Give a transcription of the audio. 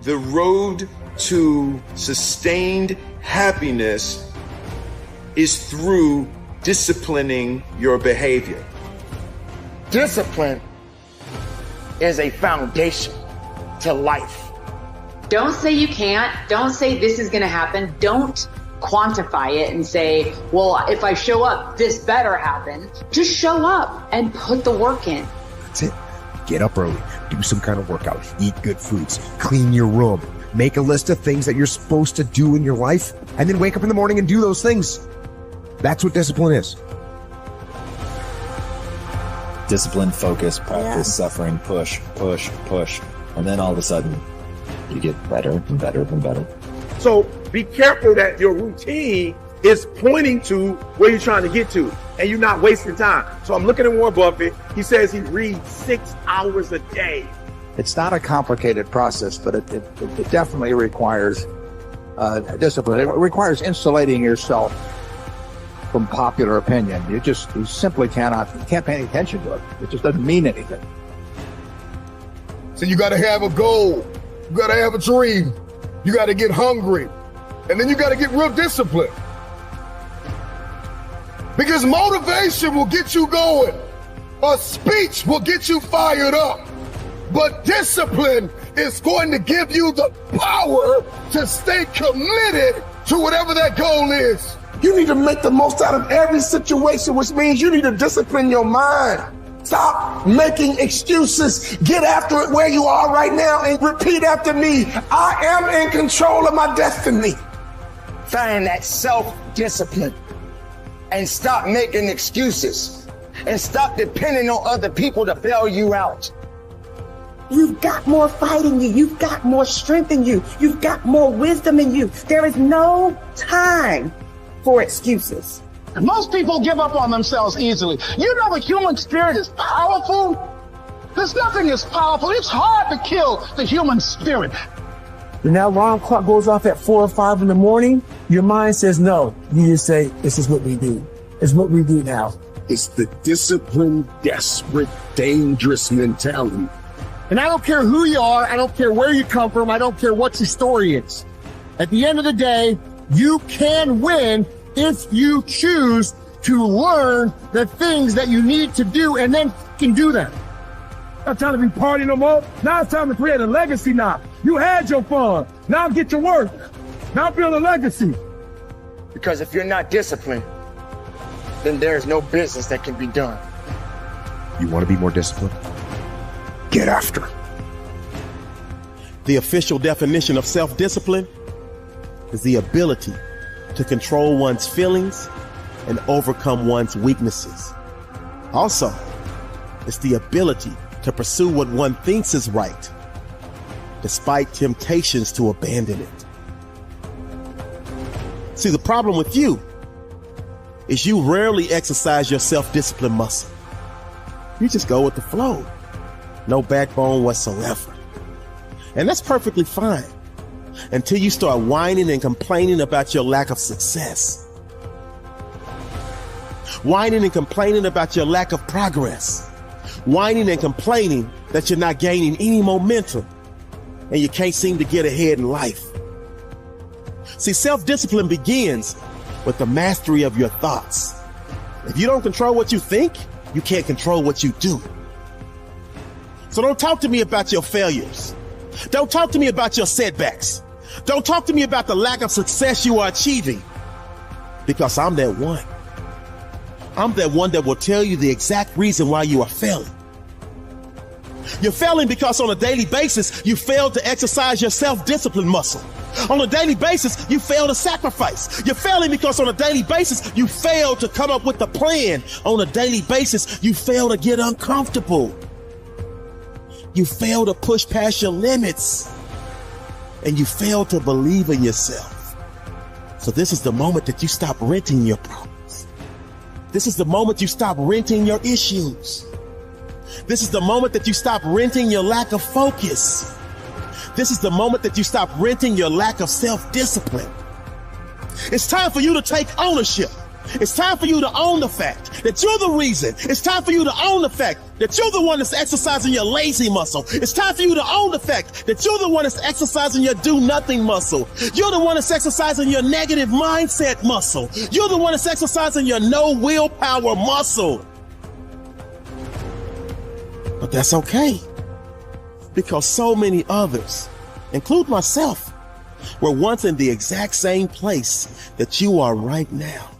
The road to sustained happiness is through disciplining your behavior. Discipline is a foundation to life. Don't say you can't. Don't say this is going to happen. Don't quantify it and say, well, if I show up, this better happen. Just show up and put the work in. That's it. Get up early, do some kind of workout, eat good foods, clean your room, make a list of things that you're supposed to do in your life, and then wake up in the morning and do those things. That's what discipline is. Discipline, focus, practice, suffering, push. And then all of a sudden, you get better and better and better. So be careful that your routine is pointing to where you're trying to get to, and you're not wasting time. So I'm looking at Warren Buffett. He says he reads 6 hours a day. It's not a complicated process, but it definitely requires discipline. It requires insulating yourself from popular opinion. You simply can't pay any attention to it. It just doesn't mean anything. So you got to have a goal. You got to have a dream. You got to get hungry. And then you got to get real disciplined. Because motivation will get you going. A speech will get you fired up. But discipline is going to give you the power to stay committed to whatever that goal is. You need to make the most out of every situation, which means you need to discipline your mind. Stop making excuses. Get after it where you are right now and repeat after me. I am in control of my destiny. Find that self-discipline and stop making excuses and stop depending on other people to bail you out. You've got more fight in you. You've got more strength in you. You've got more wisdom in you. There is no time for excuses. Most people give up on themselves easily. You know the human spirit is powerful. There's nothing as powerful. It's hard to kill the human spirit. When that alarm clock goes off at 4 or 5 in the morning, your mind says no. You just say, this is what we do. It's what we do now. It's the disciplined, desperate, dangerous mentality. And I don't care who you are. I don't care where you come from. I don't care what your story is. At the end of the day, you can win if you choose to learn the things that you need to do and then can do them. Not time to be partying no more. Now it's time to create a legacy now. You had your fun. Now get to work. Now build a legacy. Because if you're not disciplined, then there's no business that can be done. You want to be more disciplined? Get after it. The official definition of self-discipline is the ability to control one's feelings and overcome one's weaknesses. Also, it's the ability to pursue what one thinks is right, despite temptations to abandon it. See, the problem with you is you rarely exercise your self-discipline muscle. You just go with the flow. No backbone whatsoever. And that's perfectly fine until you start whining and complaining about your lack of success. Whining and complaining about your lack of progress. Whining and complaining that you're not gaining any momentum and you can't seem to get ahead in life. See, self-discipline begins with the mastery of your thoughts. If you don't control what you think, you can't control what you do. So don't talk to me about your failures. Don't talk to me about your setbacks. Don't talk to me about the lack of success you are achieving, because I'm that one. I'm that one that will tell you the exact reason why you are failing. You're failing because on a daily basis, you fail to exercise your self-discipline muscle. On a daily basis, you fail to sacrifice. You're failing because on a daily basis, you fail to come up with a plan. On a daily basis, you fail to get uncomfortable. You fail to push past your limits. And you fail to believe in yourself. So this is the moment that you stop renting your problems. This is the moment you stop renting your issues. This is the moment that you stop renting your lack of focus. This is the moment that you stop renting your lack of self-discipline. It's time for you to take ownership It's time for you to own the fact that you're the reason. It's time for you to own the fact that you're the one that's exercising your lazy muscle. It's time for you to own the fact that you're the one that's exercising your do-nothing muscle. You're the one that's exercising your negative mindset muscle. You're the one that's exercising your no willpower muscle. But that's okay, because so many others, include myself, were once in the exact same place that you are right now.